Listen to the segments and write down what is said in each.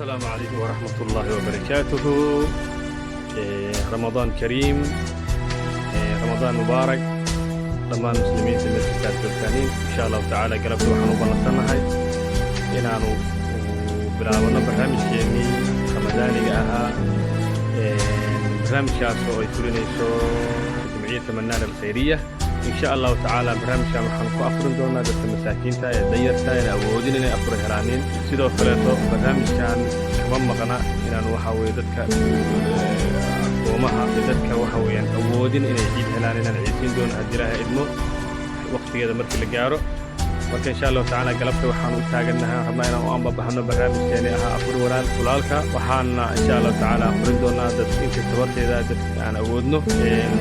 السلام عليكم ورحمة الله وبركاته. رمضان كريم، رمضان مبارك dhammaan muslimiinta meesha joogtaaniin insha Allah taala galabta waxaan u ballansannahay inaanu bilaabano barnaamijkeennii ramadaaniga ahaa barnaamijkaas oo ay fulinayso jamciyadda Mannaan al-Khayriya. insha Allah taala barnaamijkan waxaan ku afurin doonaa dadka masaakiinta ee danyarta ee awoodin inay afur helaan. sidoo kaleeto barnaamijkan kama maqna inaan waxa weeye dadka dadka waxa weeyaan awoodin inay ciid helaan inaan ciidin doono haddii Ilaahay idmo waqtigeeda markii la gaaro. marka insha Allah taala galabta waxaan u taaganahay rabnaa inaan u ambabaxno barnaamijkeeni ahaa afur walaal kulaalka. waxaana insha Allah taala afurin doonaa dad inta tabarteeda dadka aan awoodno.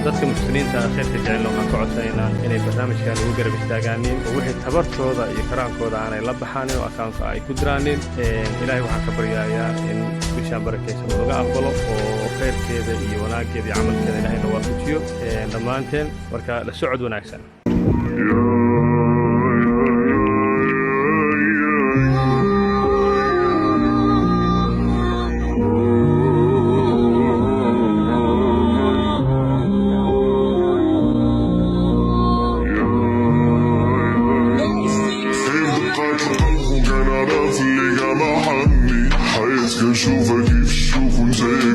dadka muslimiinta khayrka jecel waxaan ka codsanaynaa inay barnaamijkan ugu garab istaagaaniin oo wixii tabartooda iyo karaankooda aanay la baxaanin oo akaanka ay ku diraaniin. Ilaahay waxaan ka baryayaa in bishaan barakaysan laga aqbalo oo khayrkeeda iyo wanaaggeeda iyo camalkeeda Ilaahay na waafajiyo dhammaanteen. marka la socod wanaagsan. اشوفك يشوفون زي